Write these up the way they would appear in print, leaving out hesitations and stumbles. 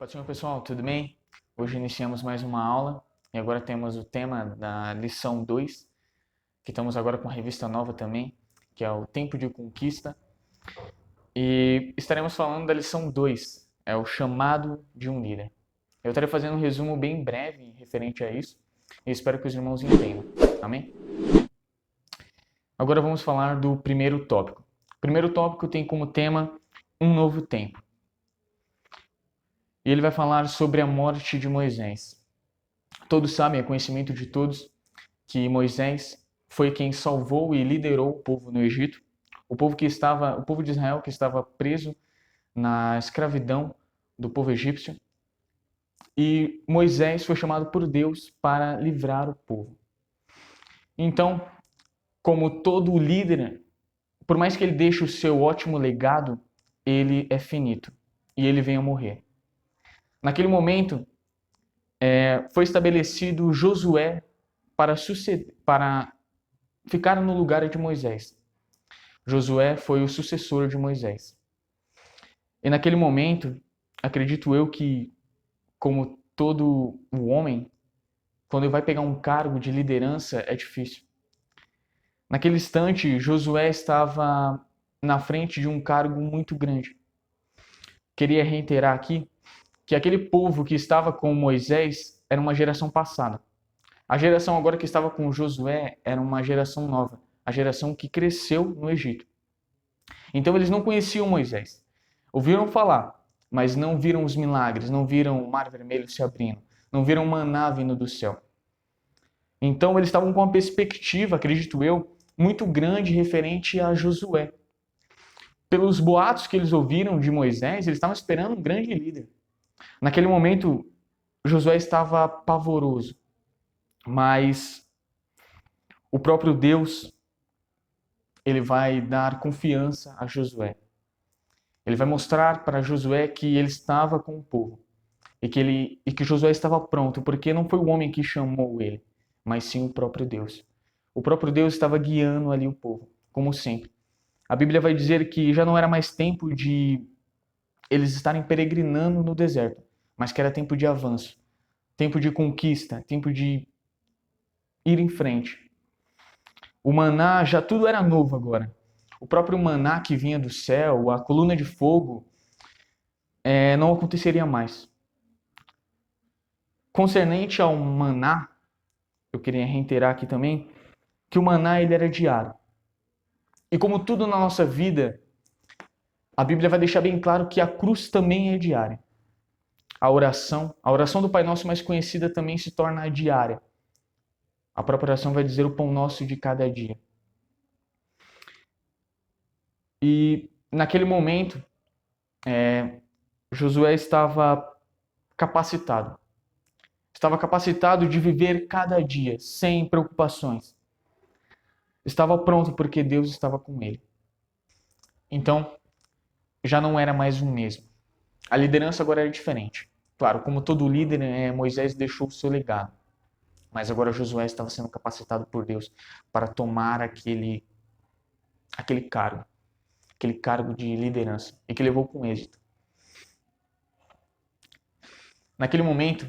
Ótimo, pessoal, tudo bem? Hoje iniciamos mais uma aula e agora temos o tema da lição 2, que estamos agora com a revista nova também, que é o Tempo de Conquista. E estaremos falando da lição 2, é o chamado de um líder. Eu estarei fazendo um resumo bem breve referente a isso e espero que os irmãos entendam. Amém? Agora vamos falar do primeiro tópico. O primeiro tópico tem como tema um novo tempo. E ele vai falar sobre a morte de Moisés. Todos sabem, é conhecimento de todos, que Moisés foi quem salvou e liderou o povo no Egito, o povo de Israel que estava preso na escravidão do povo egípcio. E Moisés foi chamado por Deus para livrar o povo. Então, como todo líder, por mais que ele deixe o seu ótimo legado, ele é finito e ele vem a morrer. Naquele momento, foi estabelecido Josué para ficar no lugar de Moisés. Josué foi o sucessor de Moisés. E naquele momento, acredito eu que, como todo o homem, quando ele vai pegar um cargo de liderança, é difícil. Naquele instante, Josué estava na frente de um cargo muito grande. Queria reiterar aqui que aquele povo que estava com Moisés era uma geração passada. A geração agora que estava com Josué era uma geração nova, a geração que cresceu no Egito. Então eles não conheciam Moisés. Ouviram falar, mas não viram os milagres, não viram o mar vermelho se abrindo, não viram maná vindo do céu. Então eles estavam com uma perspectiva, acredito eu, muito grande referente a Josué. Pelos boatos que eles ouviram de Moisés, eles estavam esperando um grande líder. Naquele momento, Josué estava pavoroso, mas o próprio Deus, ele vai dar confiança a Josué. Ele vai mostrar para Josué que ele estava com o povo e que Josué estava pronto, porque não foi o homem que chamou ele, mas sim o próprio Deus. O próprio Deus estava guiando ali o povo, como sempre. A Bíblia vai dizer que já não era mais tempo de eles estarem peregrinando no deserto, mas que era tempo de avanço, tempo de conquista, tempo de ir em frente. O maná, já tudo era novo agora. O próprio maná que vinha do céu, a coluna de fogo, não aconteceria mais. Concernente ao maná, eu queria reiterar aqui também, que o maná ele era diário. E como tudo na nossa vida, a Bíblia vai deixar bem claro que a cruz também é diária. A oração do Pai Nosso mais conhecida também se torna diária. A própria oração vai dizer o pão nosso de cada dia. E naquele momento, Josué estava capacitado. Estava capacitado de viver cada dia, sem preocupações. Estava pronto porque Deus estava com ele. Então, já não era mais o mesmo. A liderança agora era diferente. Claro, como todo líder, Moisés deixou o seu legado. Mas agora Josué estava sendo capacitado por Deus para tomar aquele cargo de liderança, e que levou com êxito. Naquele momento,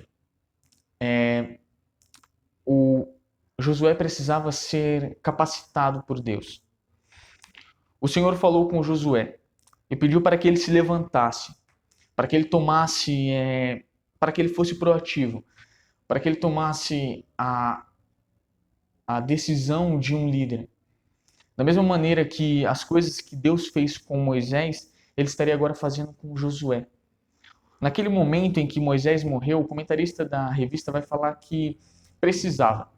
o Josué precisava ser capacitado por Deus. O Senhor falou com Josué e pediu para que ele se levantasse, para que ele tomasse, para que ele fosse proativo, para que ele tomasse a decisão de um líder. Da mesma maneira que as coisas que Deus fez com Moisés, ele estaria agora fazendo com Josué. Naquele momento em que Moisés morreu, o comentarista da revista vai falar que precisava.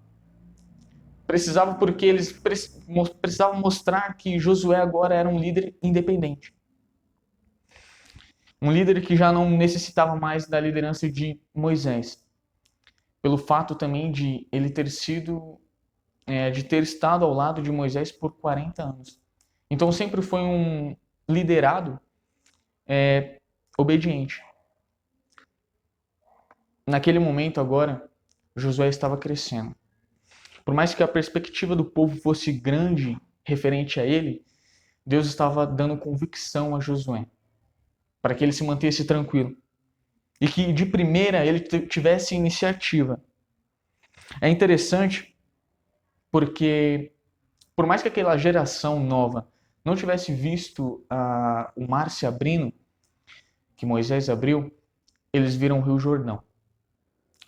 Precisava porque eles precisavam mostrar que Josué agora era um líder independente. Um líder que já não necessitava mais da liderança de Moisés. Pelo fato também de ele ter estado ao lado de Moisés por 40 anos. Então sempre foi um liderado obediente. Naquele momento agora, Josué estava crescendo. Por mais que a perspectiva do povo fosse grande referente a ele, Deus estava dando convicção a Josué, para que ele se mantesse tranquilo. e que de primeira ele tivesse iniciativa. É interessante porque, por mais que aquela geração nova não tivesse visto o mar se abrindo, que Moisés abriu, eles viram o Rio Jordão.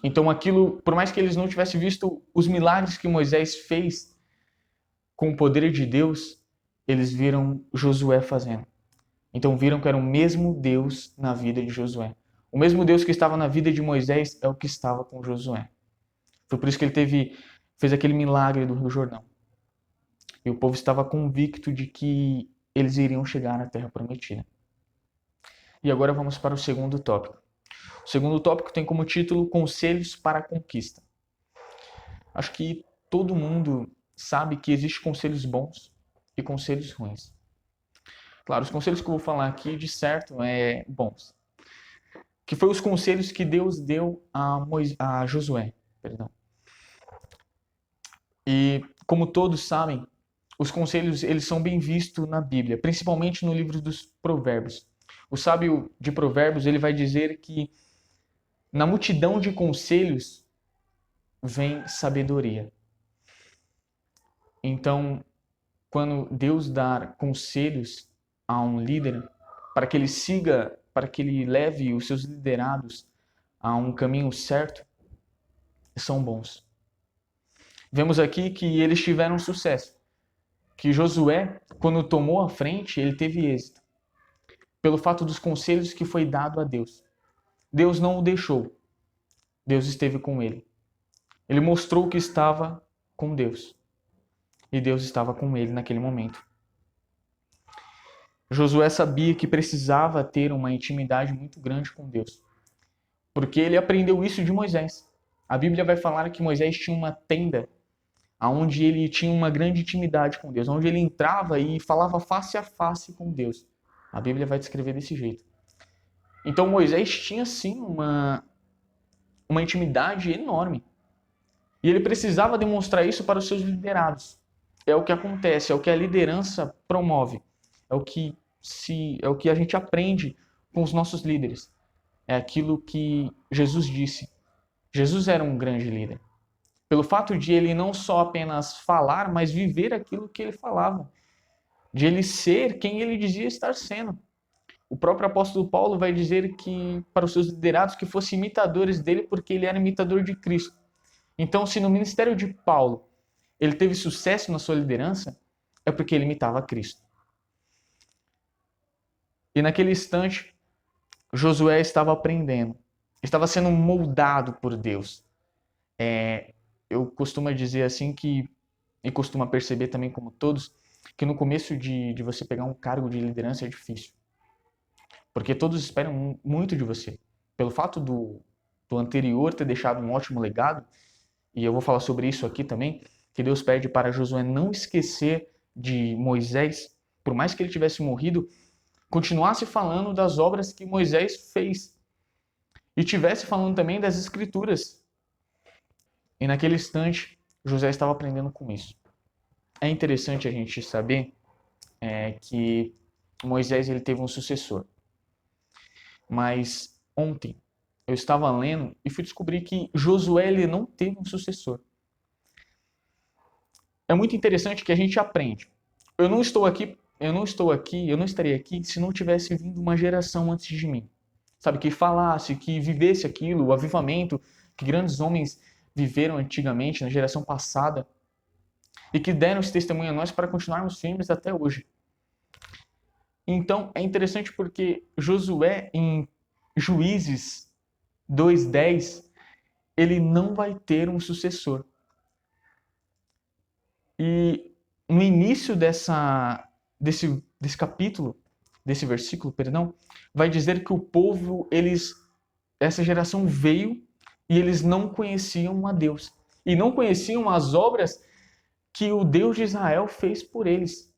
Então aquilo, por mais que eles não tivessem visto os milagres que Moisés fez com o poder de Deus, eles viram Josué fazendo. Então viram que era o mesmo Deus na vida de Josué. O mesmo Deus que estava na vida de Moisés é o que estava com Josué. Foi por isso que ele fez aquele milagre do Rio Jordão. E o povo estava convicto de que eles iriam chegar na Terra Prometida. E agora vamos para o segundo tópico. O segundo tópico tem como título Conselhos para a Conquista. Acho que todo mundo sabe que existem conselhos bons e conselhos ruins. Claro, os conselhos que eu vou falar aqui, de certo, bons. Que foi os conselhos que Deus deu a Josué. Perdão. E, como todos sabem, os conselhos eles são bem vistos na Bíblia, principalmente no livro dos Provérbios. O sábio de Provérbios ele vai dizer que na multidão de conselhos vem sabedoria. Então, quando Deus dá conselhos a um líder para que ele siga, para que ele leve os seus liderados a um caminho certo, são bons. Vemos aqui que eles tiveram sucesso. Que Josué, quando tomou a frente, ele teve êxito. Pelo fato dos conselhos que foi dado a Deus. Deus não o deixou. Deus esteve com ele. Ele mostrou que estava com Deus. E Deus estava com ele naquele momento. Josué sabia que precisava ter uma intimidade muito grande com Deus. Porque ele aprendeu isso de Moisés. A Bíblia vai falar que Moisés tinha uma tenda onde ele tinha uma grande intimidade com Deus, onde ele entrava e falava face a face com Deus. A Bíblia vai descrever desse jeito. Então Moisés tinha sim uma intimidade enorme. E ele precisava demonstrar isso para os seus liderados. É o que acontece, é o que a liderança promove. É o que a gente aprende com os nossos líderes. É aquilo que Jesus disse. Jesus era um grande líder. Pelo fato de ele não só apenas falar, mas viver aquilo que ele falava. De ele ser quem ele dizia estar sendo. O próprio apóstolo Paulo vai dizer que para os seus liderados que fossem imitadores dele porque ele era imitador de Cristo. Então, se no ministério de Paulo ele teve sucesso na sua liderança, é porque ele imitava Cristo. E naquele instante, Josué estava aprendendo, estava sendo moldado por Deus. Eu costumo dizer assim e costumo perceber também como todos, que no começo de você pegar um cargo de liderança é difícil. Porque todos esperam muito de você. Pelo fato do anterior ter deixado um ótimo legado, e eu vou falar sobre isso aqui também, que Deus pede para Josué não esquecer de Moisés, por mais que ele tivesse morrido, continuasse falando das obras que Moisés fez. E tivesse falando também das Escrituras. E naquele instante, José estava aprendendo com isso. É interessante a gente saber que Moisés ele teve um sucessor. Mas ontem eu estava lendo e fui descobrir que Josué ele não teve um sucessor. É muito interessante que a gente aprende. Eu não estaria aqui se não tivesse vindo uma geração antes de mim. Sabe, que falasse, que vivesse aquilo, o avivamento que grandes homens viveram antigamente, na geração passada, e que deram esse testemunho a nós para continuarmos firmes até hoje. Então, é interessante porque Josué, em Juízes 2:10, ele não vai ter um sucessor. E no início desse capítulo, desse versículo, perdão, vai dizer que o povo, essa geração veio e eles não conheciam a Deus. E não conheciam as obras que o Deus de Israel fez por eles.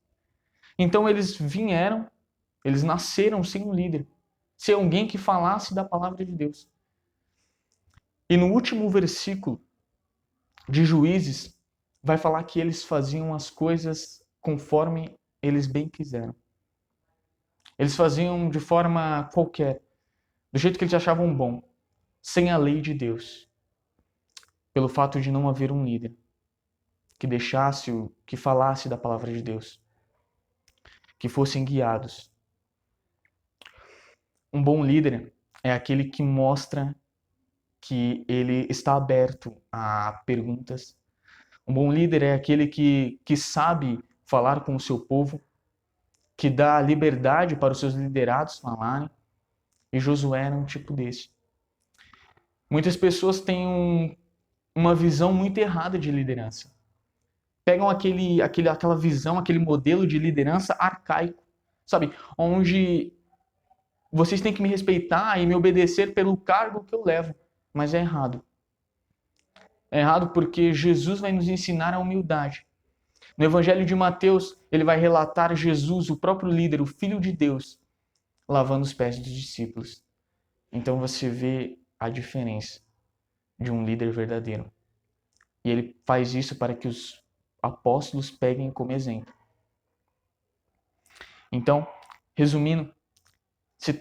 Então eles nasceram sem um líder, sem alguém que falasse da palavra de Deus. E no último versículo de Juízes, vai falar que eles faziam as coisas conforme eles bem quiseram. Eles faziam de forma qualquer. do jeito que eles achavam bom, sem a lei de Deus, pelo fato de não haver um líder que deixasse, que falasse da palavra de Deus, que fossem guiados. Um bom líder é aquele que mostra que ele está aberto a perguntas. Um bom líder é aquele que sabe falar com o seu povo, que dá liberdade para os seus liderados falarem. E Josué era um tipo desse. Muitas pessoas têm uma visão muito errada de liderança. Pegam aquela visão, aquele modelo de liderança arcaico, sabe? Onde vocês têm que me respeitar e me obedecer pelo cargo que eu levo. Mas é errado. É errado porque Jesus vai nos ensinar a humildade. No Evangelho de Mateus, ele vai relatar Jesus, o próprio líder, o Filho de Deus, lavando os pés dos discípulos. Então você vê a diferença de um líder verdadeiro. E ele faz isso para que os apóstolos peguem como exemplo. Então, resumindo, se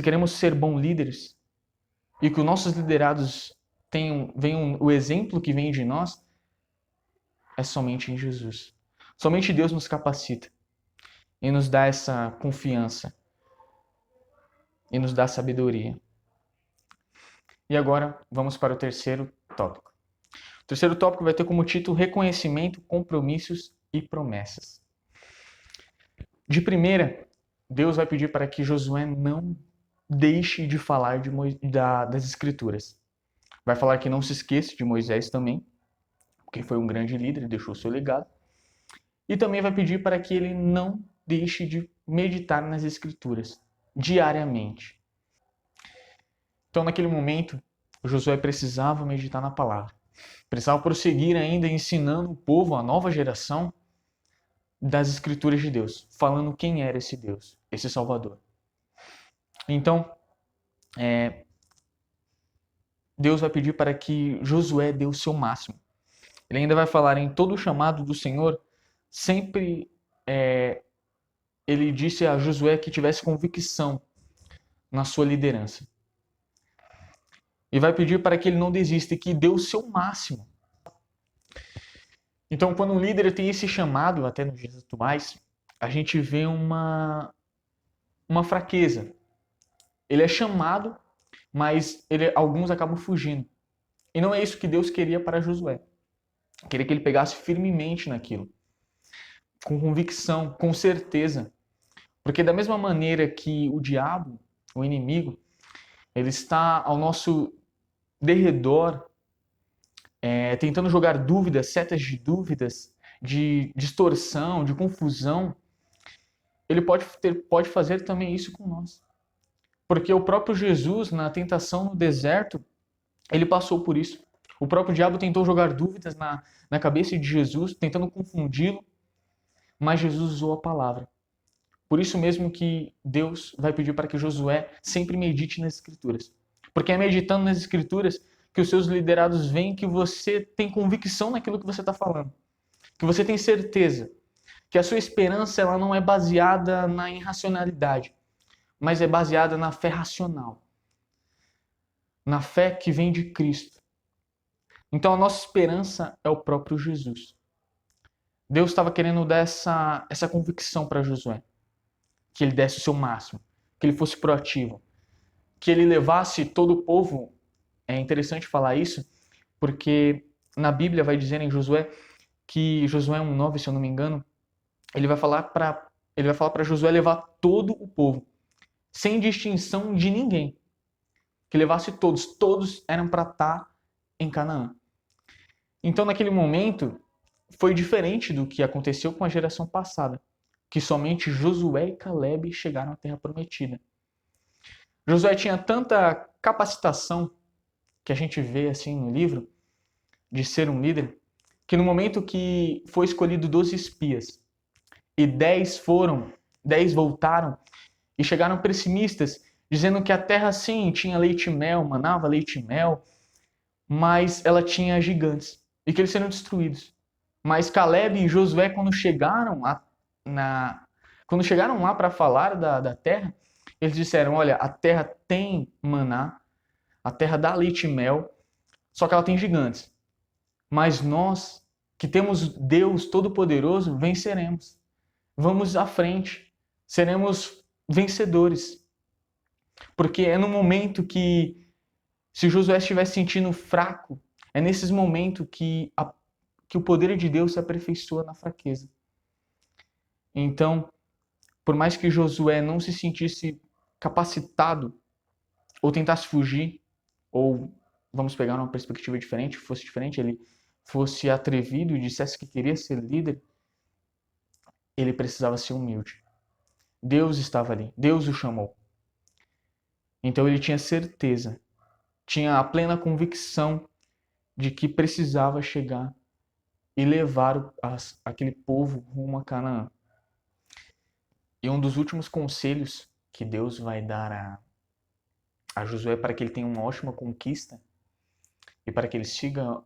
queremos ser bons líderes e que os nossos liderados venham o exemplo que vem de nós, é somente em Jesus. Somente Deus nos capacita e nos dá essa confiança e nos dá sabedoria. E agora vamos para o terceiro tópico. O terceiro tópico vai ter como título Reconhecimento, Compromissos e Promessas. De primeira, Deus vai pedir para que Josué não deixe de falar das Escrituras. Vai falar que não se esqueça de Moisés também, porque foi um grande líder e deixou seu legado. E também vai pedir para que ele não deixe de meditar nas Escrituras diariamente. Então, naquele momento, Josué precisava meditar na palavra. Precisava prosseguir ainda ensinando o povo, a nova geração, das Escrituras de Deus, falando quem era esse Deus, esse Salvador. Então, Deus vai pedir para que Josué dê o seu máximo. Ele ainda vai falar em todo o chamado do Senhor, sempre ele disse a Josué que tivesse convicção na sua liderança. E vai pedir para que ele não desista e que dê o seu máximo. Então, quando um líder tem esse chamado, até nos dias atuais, a gente vê uma fraqueza. Ele é chamado, mas alguns acabam fugindo. E não é isso que Deus queria para Josué. Queria que ele pegasse firmemente naquilo, com convicção, com certeza. Porque da mesma maneira que o diabo, o inimigo, ele está ao nosso derredor, tentando jogar dúvidas, setas de dúvidas, de distorção, de confusão, ele pode fazer também isso com nós. Porque o próprio Jesus, na tentação no deserto, ele passou por isso. O próprio diabo tentou jogar dúvidas na cabeça de Jesus, tentando confundi-lo, mas Jesus usou a palavra. Por isso mesmo que Deus vai pedir para que Josué sempre medite nas Escrituras. Porque é meditando nas Escrituras que os seus liderados veem que você tem convicção naquilo que você está falando. Que você tem certeza. Que a sua esperança ela não é baseada na irracionalidade, mas é baseada na fé racional. Na fé que vem de Cristo. Então a nossa esperança é o próprio Jesus. Deus estava querendo dar essa convicção para Josué. Que ele desse o seu máximo. Que ele fosse proativo. Que ele levasse todo o povo. É interessante falar isso, porque na Bíblia vai dizer em Josué que Josué 1:9, se eu não me engano, ele vai falar para Josué levar todo o povo, sem distinção de ninguém. Que levasse todos eram para estar em Canaã. Então, naquele momento, foi diferente do que aconteceu com a geração passada, que somente Josué e Caleb chegaram à Terra Prometida. Josué tinha tanta capacitação, que a gente vê assim no livro, de ser um líder, que no momento que foi escolhido 12 espias, e 10 voltaram, e chegaram pessimistas, dizendo que a terra sim tinha leite e mel, manava leite e mel, mas ela tinha gigantes, e que eles seriam destruídos. Mas Caleb e Josué, quando chegaram lá para falar da terra, Eles disseram, olha, a terra tem maná, a terra dá leite e mel, só que ela tem gigantes. Mas nós, que temos Deus Todo-Poderoso, venceremos. Vamos à frente. Seremos vencedores. Porque é no momento que, se Josué estiver se sentindo fraco, é nesses momentos que o poder de Deus se aperfeiçoa na fraqueza. Então, por mais que Josué não se sentisse capacitado, ou tentasse fugir, ou, vamos pegar uma perspectiva diferente, fosse diferente, ele fosse atrevido e dissesse que queria ser líder, ele precisava ser humilde. Deus estava ali, Deus o chamou. Então ele tinha certeza, tinha a plena convicção de que precisava chegar e levar aquele povo rumo a Canaã. E um dos últimos conselhos que Deus vai dar a Josué para que ele tenha uma ótima conquista e para que ele siga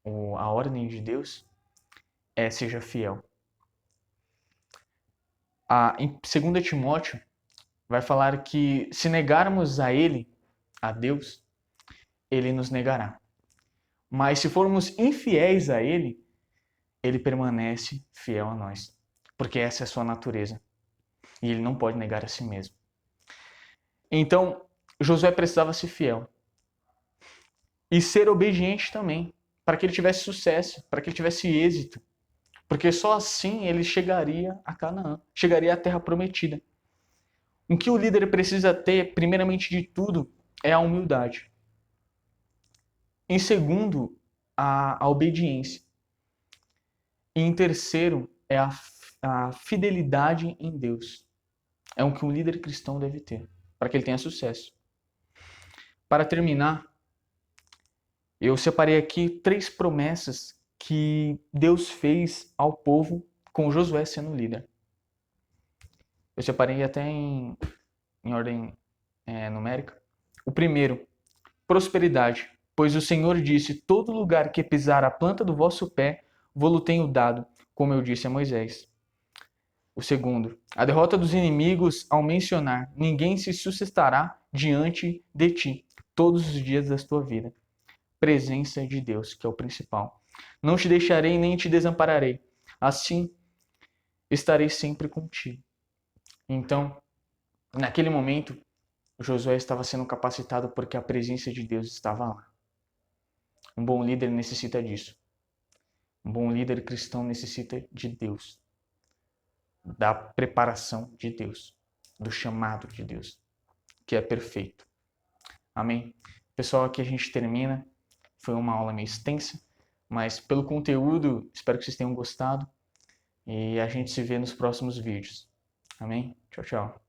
a ordem de Deus é: seja fiel. Em 2 Timóteo vai falar que se negarmos a ele, a Deus, ele nos negará. Mas se formos infiéis a ele, ele permanece fiel a nós, porque essa é a sua natureza. E ele não pode negar a si mesmo. Então, Josué precisava ser fiel. E ser obediente também, para que ele tivesse sucesso, para que ele tivesse êxito. Porque só assim ele chegaria a Canaã, chegaria à terra prometida. O que o líder precisa ter, primeiramente de tudo, é a humildade. Em segundo, a obediência. E em terceiro, é a fidelidade em Deus. É o que um líder cristão deve ter, para que ele tenha sucesso. Para terminar, eu separei aqui 3 promessas que Deus fez ao povo com Josué sendo líder. Eu separei até em ordem numérica. O primeiro, prosperidade. Pois o Senhor disse, todo lugar que pisar a planta do vosso pé, vou-lo tenho dado, como eu disse a Moisés. O segundo, a derrota dos inimigos ao mencionar, ninguém se suscitará diante de ti, todos os dias da tua vida. Presença de Deus, que é o principal. Não te deixarei nem te desampararei. Assim, estarei sempre contigo. Então, naquele momento, Josué estava sendo capacitado porque a presença de Deus estava lá. Um bom líder necessita disso. Um bom líder cristão necessita de Deus. Da preparação de Deus. Do chamado de Deus. Que é perfeito. Amém? Pessoal, aqui a gente termina. Foi uma aula meio extensa, mas pelo conteúdo, espero que vocês tenham gostado. E a gente se vê nos próximos vídeos. Amém? Tchau, tchau.